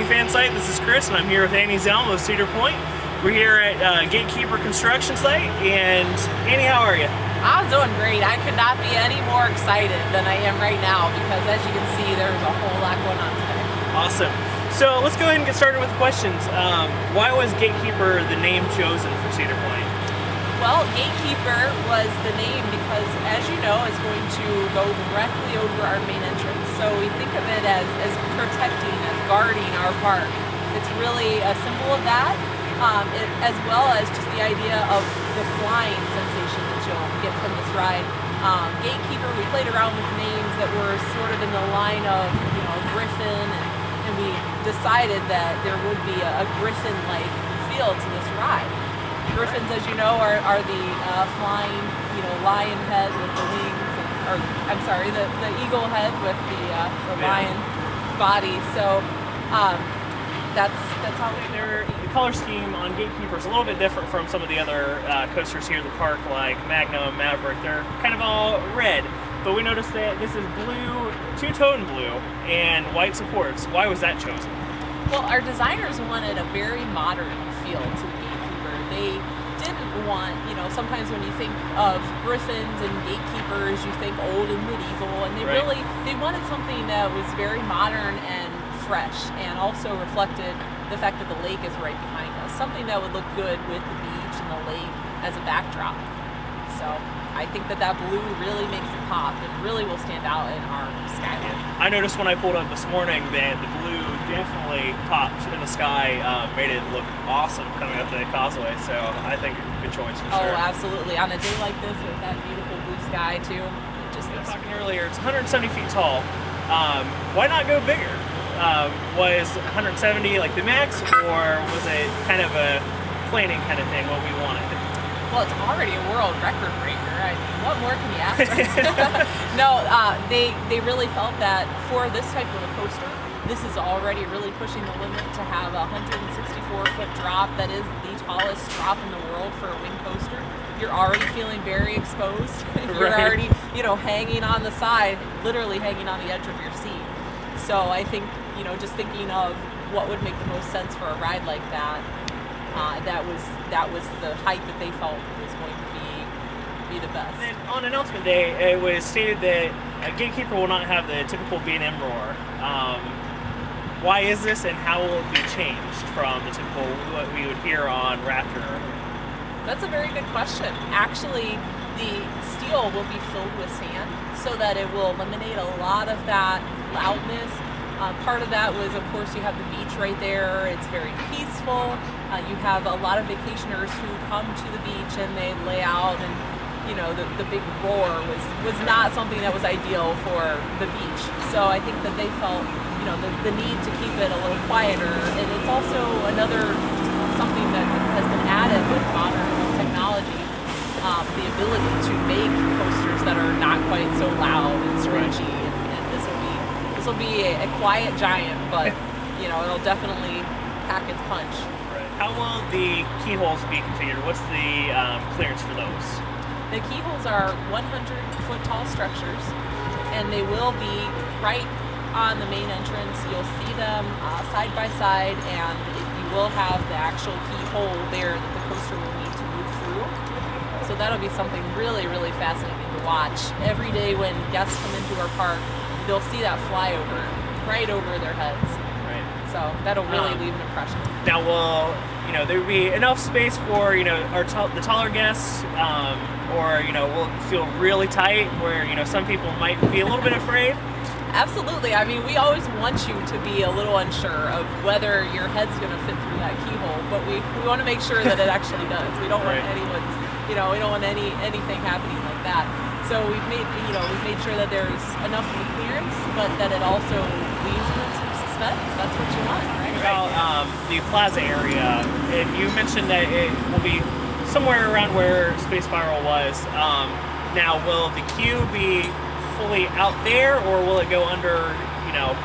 Fan Site. This is Chris, and I'm here with Annie Zelm of Cedar Point. We're here at Gatekeeper Construction Site, and Annie, how are you? I'm doing great. I could not be any more excited than I am right now because, as you can see, there's a whole lot going on today. Awesome. So let's go ahead and get started with the questions. Why was Gatekeeper the name chosen for Cedar Point? Well, Gatekeeper was the name because, as you know, it's going to go directly over our main entrance. So we think of it as protecting, as guarding our park. It's really a symbol of that, as well as just the idea of the flying sensation that you'll get from this ride. Gatekeeper, we played around with names that were sort of in the line of, Griffin, and we decided that there would be a Griffin-like feel to this ride. Griffins, as you know, are the flying, lion head with the wings, the eagle head with the lion body. So that's how the color scheme on Gatekeeper is a little bit different from some of the other coasters here at the park, like Magnum, Maverick. They're kind of all red, but we noticed that this is blue, two-tone blue, and white supports. Why was that chosen? Well, our designers wanted a very modern feel to the Gatekeeper. They didn't want, sometimes when you think of Griffins and Gatekeepers, you think old and medieval, and they wanted something that was very modern and fresh, and also reflected the fact that the lake is right behind us. Something that would look good with the beach and the lake as a backdrop. So I think that blue really makes it pop. It really will stand out in our skyline. I noticed when I pulled up this morning that the blue definitely popped in the sky, made it look awesome coming up to the causeway, so I think good choice for sure. Oh, absolutely. On a day like this with that beautiful blue sky too, it just looks talking earlier, it's 170 feet tall. Why not go bigger? Was 170 like the max, or was it kind of a planning kind of thing, what we wanted? Well, it's already a world record breaker. What more can you ask for? No, they really felt that for this type of a coaster, this is already really pushing the limit to have a 164-foot drop. That is the tallest drop in the world for a wing coaster. You're already feeling very exposed. You're already, hanging on the side, literally hanging on the edge of your seat. So I think, just thinking of what would make the most sense for a ride like that, that was the height that they felt was going to be the best. And on announcement day, it was stated that a Gatekeeper will not have the typical B&M roar. Why is this, and how will it be changed from the typical what we would hear on Raptor? That's a very good question. Actually, the steel will be filled with sand so that it will eliminate a lot of that loudness. Part of that was, of course, you have the beach right there. It's very peaceful. You have a lot of vacationers who come to the beach and they lay out, and the big roar was not something that was ideal for the beach. So I think that they felt the need to keep it a little quieter, and it's also something that has been added with modern technology, the ability to make coasters that are not quite so loud and screechy. This will be a quiet giant, but it'll definitely pack its punch. Right. How will the keyholes be configured? What's the clearance for those? The keyholes are 100-foot tall structures, and they will be right on the main entrance. You'll see them side by side, and you will have the actual keyhole there that the coaster will need to move through. So that'll be something really, really fascinating to watch. Every day when guests come into our park, they'll see that flyover right over their heads. Right. So that'll really leave an impression. Now, will there be enough space for the taller guests, or will it feel really tight where some people might be a little bit afraid? Absolutely. I mean, we always want you to be a little unsure of whether your head's going to fit through that keyhole, but we want to make sure that it actually does. We don't want anyone's, we don't want anything happening like that. So we've made sure that there's enough of the clearance, but that it also leaves them in some suspense. That's what you want, right? About the plaza area, and you mentioned that it will be somewhere around where Space Spiral was. Now, will the queue be fully out there, or will it go under,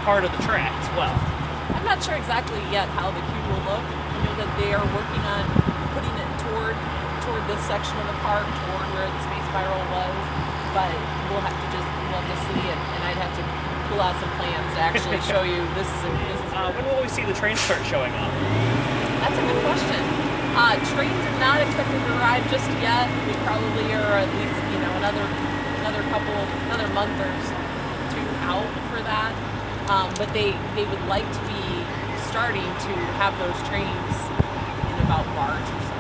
part of the track as well? I'm not sure exactly yet how the queue will look. I know that they are working on putting it toward this section of the park, toward where the Space Spiral was, but we'll have to see it, and I'd have to pull out some plans to actually show you this is. When will we see the trains start showing up? That's a good question. Trains are not expected to arrive just yet. We probably are at least another month or two out for that. But they would like to be starting to have those trains in about March or so.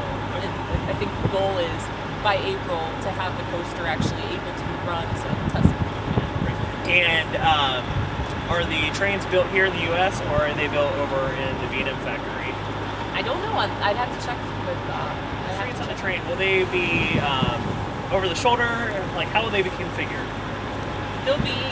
I think the goal is by April to have the coaster actually able to run some testing. And are the trains built here in the U.S. or are they built over in the Vietnam factory? I don't know. I'd have to check with. Trains on the train, will they be over the shoulder? Like, how will they be configured? There'll be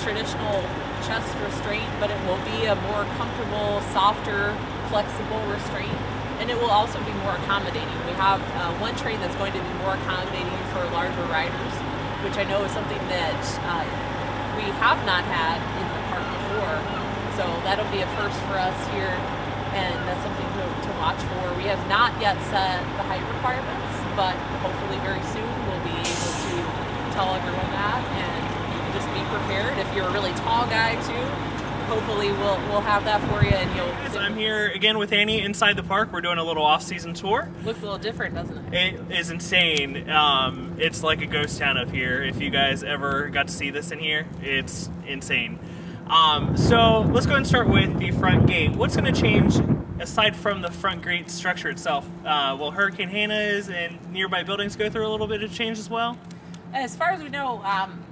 traditional chest restraint, but it will be a more comfortable, softer, flexible restraint, and it will also be more accommodating. We have one train that's going to be more accommodating for larger riders, which I know is something that we have not had in the park before, so that'll be a first for us here, and that's something to watch for. We have not yet set the height requirements, but hopefully very soon we'll be able to tell everyone that, and you can just be prepared. If you're a really tall guy too, hopefully we'll have that for you, and you'll. I'm here again with Annie inside the park. We're doing a little off-season tour. Looks a little different, doesn't it? It is insane. It's like a ghost town up here. If you guys ever got to see this in here, it's insane. So let's go ahead and start with the front gate. What's going to change aside from the front gate structure itself? Will Hurricane Hannah's and nearby buildings go through a little bit of change as well? As far as we know,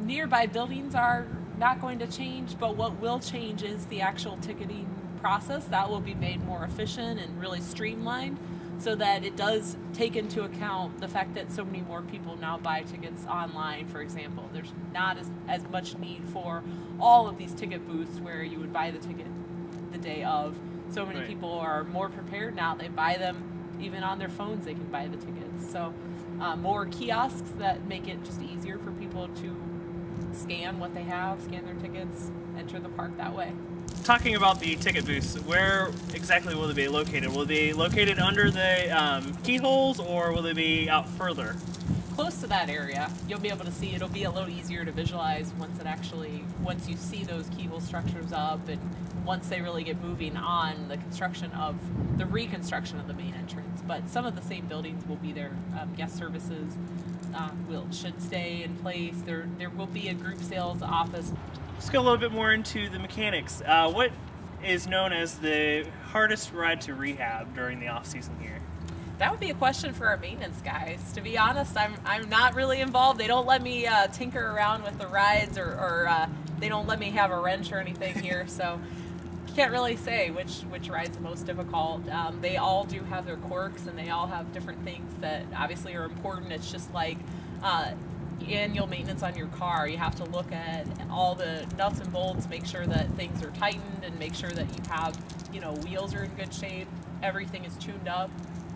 nearby buildings are not going to change, but what will change is the actual ticketing process. That will be made more efficient and really streamlined so that it does take into account the fact that so many more people now buy tickets online, for example. There's not as much need for all of these ticket booths where you would buy the ticket the day of. So many people are more prepared now. They buy them even on their phones. They can buy the tickets. So more kiosks that make it just easier for people to scan what they have, scan their tickets, enter the park that way. Talking about the ticket booths, where exactly will they be located? Will they be located under the keyholes, or will they be out further? Close to that area. You'll be able to see. It'll be a little easier to visualize once you see those keyhole structures up, and once they really get moving on the reconstruction of the main entrance. But some of the same buildings will be there. Guest services should stay in place. There will be a group sales office. Let's go a little bit more into the mechanics. What is known as the hardest ride to rehab during the off season here? That would be a question for our maintenance guys. To be honest, I'm not really involved. They don't let me tinker around with the rides, or they don't let me have a wrench or anything here, so can't really say which ride's the most difficult. They all do have their quirks, and they all have different things that obviously are important. It's just like annual maintenance on your car. You have to look at all the nuts and bolts, make sure that things are tightened, and make sure that you have, wheels are in good shape, everything is tuned up.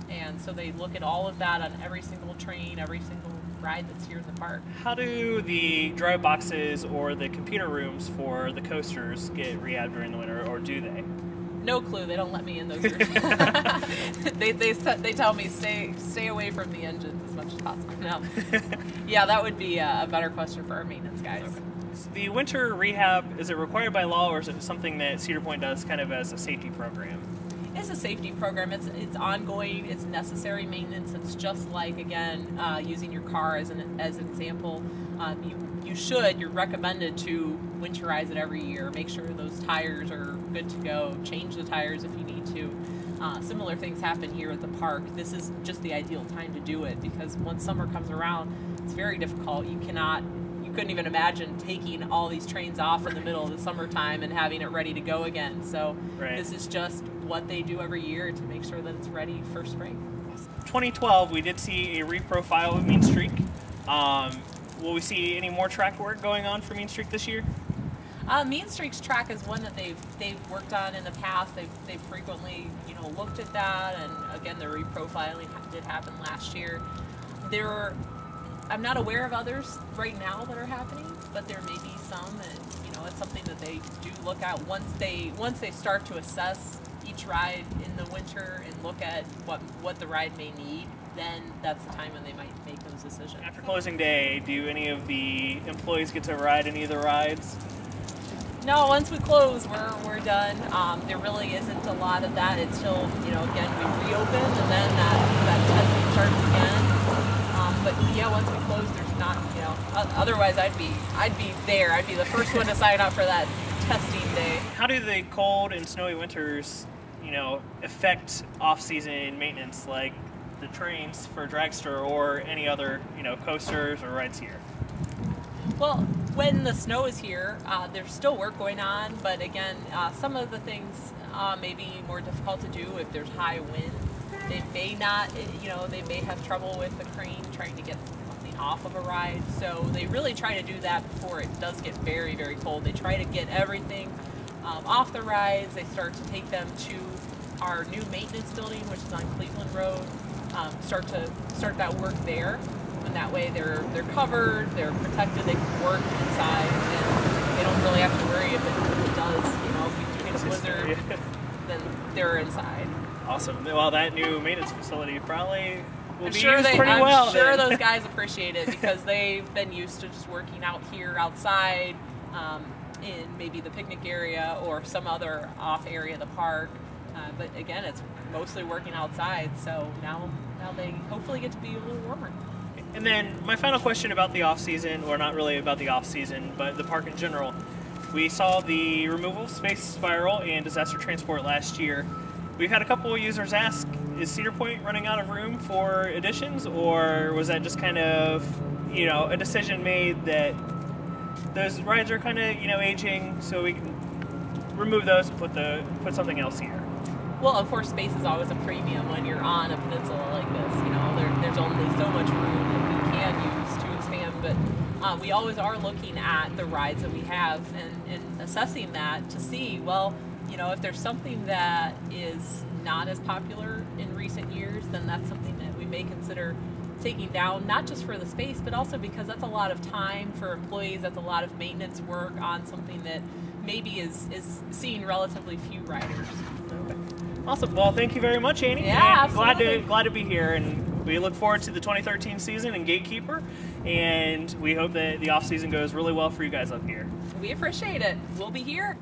And so they look at all of that on every single train, every single ride that's here in the park. How do the drive boxes or the computer rooms for the coasters get rehabbed during the winter, or do they? No clue. They don't let me in those rooms. they tell me stay away from the engines as much as possible. No. Yeah, that would be a better question for our maintenance guys. Okay. So the winter rehab, is it required by law, or is it something that Cedar Point does kind of as a safety program? It's a safety program. It's ongoing. It's necessary maintenance. It's just like, again, using your car as an example. You're recommended to winterize it every year. Make sure those tires are good to go. Change the tires if you need to. Similar things happen here at the park. This is just the ideal time to do it, because once summer comes around, it's very difficult. You couldn't even imagine taking all these trains off in the middle of the summertime and having it ready to go again. So This is just what they do every year to make sure that it's ready for spring. 2012, we did see a reprofile of Mean Streak. Will we see any more track work going on for Mean Streak this year? Mean Streak's track is one that they've worked on in the past. They've frequently looked at that, and again, the reprofiling did happen last year. I'm not aware of others right now that are happening, but there may be some, and it's something that they do look at once they start to assess each ride in the winter and look at what the ride may need. Then that's the time when they might make those decisions. After closing day, do any of the employees get to ride any of the rides? No, once we close, we're done. There really isn't a lot of that. It's still, again, we reopen and then that testing starts again. But yeah, once we close, there's not, otherwise I'd be there. I'd be the first one to sign up for that testing day. How do the cold and snowy winters, affect off-season maintenance, like the trains for Dragster or any other, coasters or rides here? Well, when the snow is here, there's still work going on, but again, some of the things may be more difficult to do if there's high wind. They may not, they may have trouble with the crane trying to get something off of a ride, so they really try to do that before it does get very, very cold. They try to get everything off the rides. They start to take them to our new maintenance building, which is on Cleveland Road, start that work there. And that way they're covered, they're protected, they can work inside, and they don't really have to worry if it does, if we do get a blizzard, then they're inside. Awesome. Well, that new maintenance facility probably will be used I'm pretty well. I'm sure those guys appreciate it because they've been used to just working out here outside in maybe the picnic area or some other off area of the park. But again, it's mostly working outside, so now they hopefully get to be a little warmer. And then my final question about the off-season, or not really about the off-season, but the park in general. We saw the removal of Space Spiral and Disaster Transport last year. We've had a couple of users ask, is Cedar Point running out of room for additions, or was that just kind of, a decision made that those rides are kind of, aging, so we can remove those and put something else here? Well, of course, space is always a premium when you're on a peninsula like this. There's only so much room that we can use to expand, but we always are looking at the rides that we have and assessing that to see, well, if there's something that is not as popular in recent years, then that's something that we may consider taking down, not just for the space, but also because that's a lot of time for employees, that's a lot of maintenance work on something that maybe is seeing relatively few riders. Okay. Awesome. Well, thank you very much, Annie. Yeah, and absolutely. Glad to be here, and we look forward to the 2013 season and Gatekeeper, and we hope that the off season goes really well for you guys up here. We appreciate it. We'll be here.